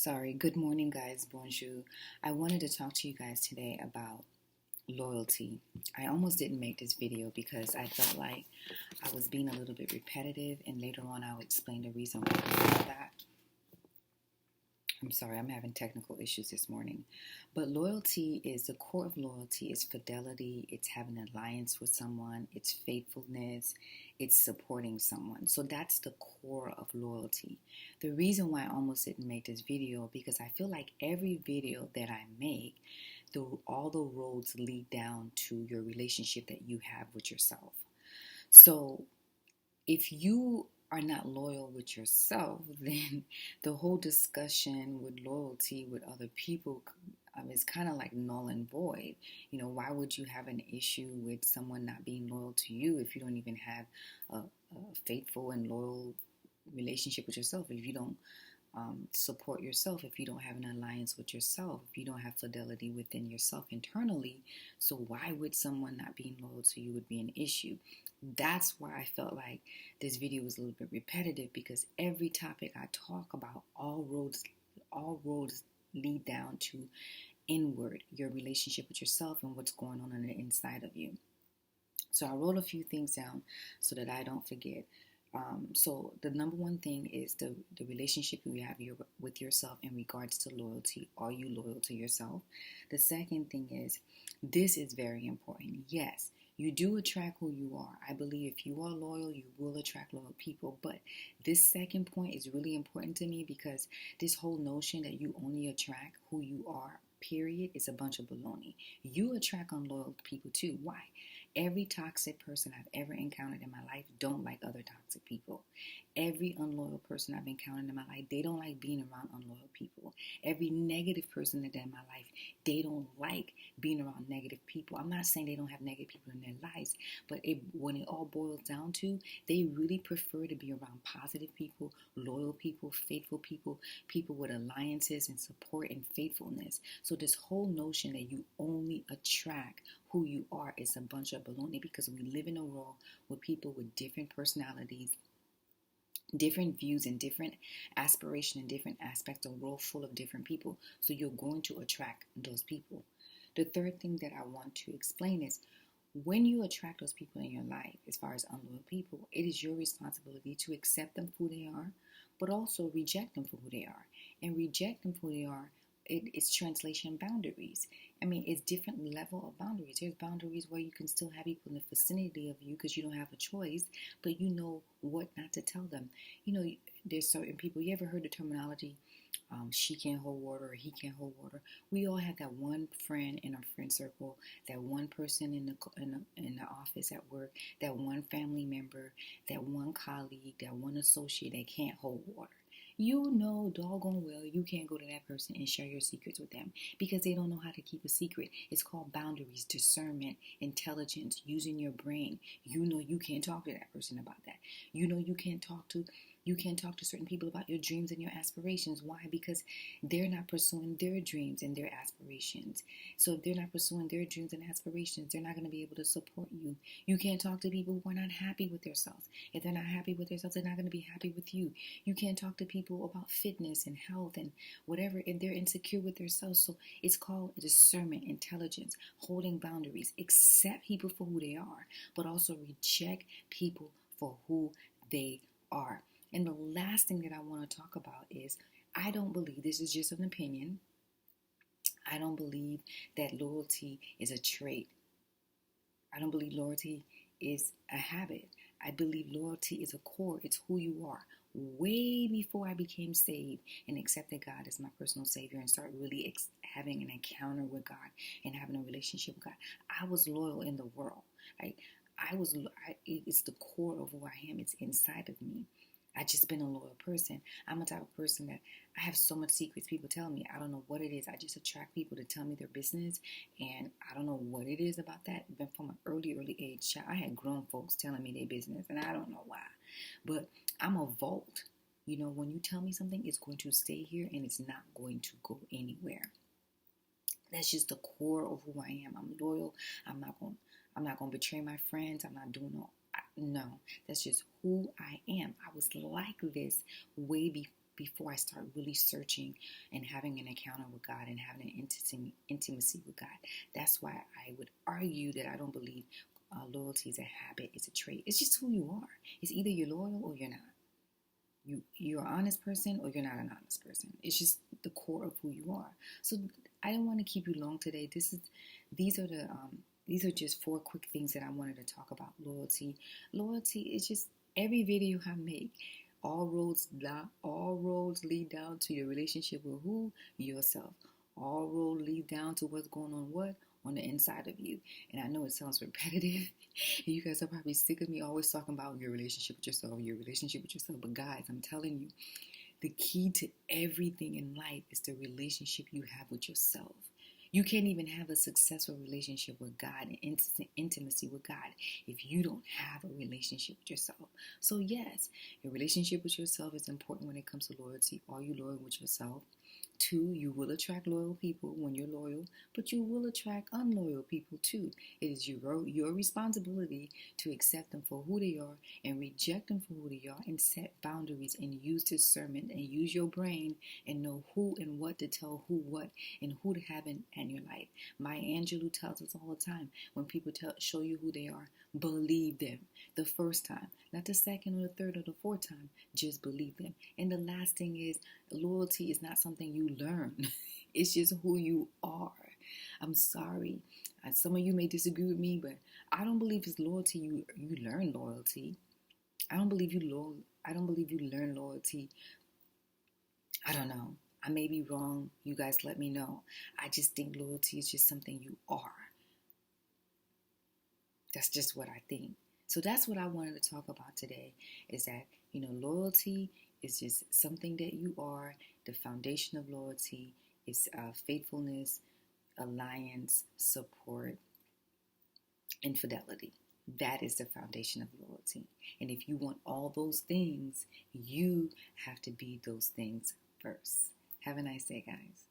Sorry, good morning, guys. Bonjour. I wanted to talk to you guys today about loyalty. I almost didn't make this video because I felt like I was being a little bit repetitive, and later on, I'll explain the reason why I felt that. I'm sorry, I'm having technical issues this morning. But loyalty is the core of loyalty is fidelity, it's having an alliance with someone, it's faithfulness, it's supporting someone. So that's the core of loyalty. The reason why I almost didn't make this video because I feel like every video that I make, all the roads lead down to your relationship that you have with yourself. So if you are not loyal with yourself, then the whole discussion with loyalty with other people is kind of like null and void. Why would you have an issue with someone not being loyal to you if you don't even have a faithful and loyal relationship with yourself? If you don't support yourself, if you don't have an alliance with yourself, if you don't have fidelity within yourself internally, so why would someone not being loyal to you would be an issue? That's why I felt like this video was a little bit repetitive, because every topic I talk about, all roads lead down to inward, your relationship with yourself and what's going on the inside of you. So I wrote a few things down so that I don't forget. So the number one thing is the relationship you have with yourself in regards to loyalty. Are you loyal to yourself? The second thing is, this is very important. Yes, you do attract who you are. I believe if you are loyal, you will attract loyal people. But this second point is really important to me, because this whole notion that you only attract who you are, period, is a bunch of baloney. You attract unloyal people too. Why? Every toxic person I've ever encountered in my life don't like other toxic people. Every unloyal person I've encountered in my life, they don't like being around unloyal people. Every negative person that's in my life, they don't like being around negative people. I'm not saying they don't have negative people in their lives, but when it all boils down to, they really prefer to be around positive people, loyal people, faithful people, people with alliances and support and faithfulness. So this whole notion that you only attract who you are is a bunch of baloney, because we live in a world with people with different personalities, different views, and different aspiration and different aspects of a world full of different people. So you're going to attract those people. The third thing that I want to explain is, when you attract those people in your life, as far as unloyal people, it is your responsibility to accept them for who they are, but also reject them for who they are. And reject them for who they are, it's translation boundaries. I mean, it's different level of boundaries. There's boundaries where you can still have people in the vicinity of you because you don't have a choice, but you know what not to tell them. There's certain people, you ever heard the terminology, she can't hold water or he can't hold water? We all have that one friend in our friend circle, that one person in the office at work, that one family member, that one colleague, that one associate that can't hold water. You know doggone well you can't go to that person and share your secrets with them, because they don't know how to keep a secret. It's called boundaries, discernment, intelligence, using your brain. You know you can't talk to that person about that. You know you can't talk to certain people about your dreams and your aspirations. Why? Because they're not pursuing their dreams and their aspirations. So if they're not pursuing their dreams and aspirations, they're not going to be able to support you. You can't talk to people who are not happy with themselves. If they're not happy with themselves, they're not going to be happy with you. You can't talk to people about fitness and health and whatever if they're insecure with themselves. So it's called discernment, intelligence, holding boundaries. Accept people for who they are, but also reject people for who they are. And the last thing that I want to talk about is, I don't believe, this is just an opinion, I don't believe that loyalty is a trait. I don't believe loyalty is a habit. I believe loyalty is a core. It's who you are. Way before I became saved and accepted God as my personal Savior and started really having an encounter with God and having a relationship with God, I was loyal in the world. Right? It's the core of who I am. It's inside of me. I just been a loyal person. I'm a type of person that I have so much secrets. People tell me, I don't know what it is. I just attract people to tell me their business, and I don't know what it is about that. But from an early age, I had grown folks telling me their business, and I don't know why. But I'm a vault. When you tell me something, it's going to stay here and it's not going to go anywhere. That's just the core of who I am. I'm loyal. I'm not going to betray my friends. I'm not doing no. That's just who I am. I was like this way before I start really searching and having an encounter with God and having an intimacy with God. That's why I would argue that I don't believe loyalty is a habit, it's a trait. It's just who you are. It's either you're loyal or you're not. You're an honest person or you're not an honest person. It's just the core of who you are. So I don't want to keep you long today. These are just 4 quick things that I wanted to talk about. Loyalty is just every video I make. All roads lead down to your relationship with who? Yourself. All roads lead down to what's going on the inside of you. And I know it sounds repetitive. You guys are probably sick of me always talking about your relationship with yourself. But guys, I'm telling you, the key to everything in life is the relationship you have with yourself. You can't even have a successful relationship with God and intimacy with God if you don't have a relationship with yourself. So yes, your relationship with yourself is important when it comes to loyalty. Are you loyal with yourself? 2, you will attract loyal people when you're loyal, but you will attract unloyal people too. It is your responsibility to accept them for who they are and reject them for who they are, and set boundaries and use discernment and use your brain and know who and what to tell who what and who to have in your life. Maya Angelou tells us all the time, when people show you who they are, believe them the first time, not the second or the third or the fourth time. Just believe them. And the last thing is, loyalty is not something you learn. It's just who you are. I'm sorry. Some of you may disagree with me, but I don't believe it's loyalty. You learn loyalty. I don't believe you learn loyalty. I don't know. I may be wrong. You guys let me know. I just think loyalty is just something you are. That's just what I think. So that's what I wanted to talk about today, is that, loyalty is just something that you are. The foundation of loyalty is faithfulness, alliance, support, and fidelity. That is the foundation of loyalty. And if you want all those things, you have to be those things first. Have a nice day, guys.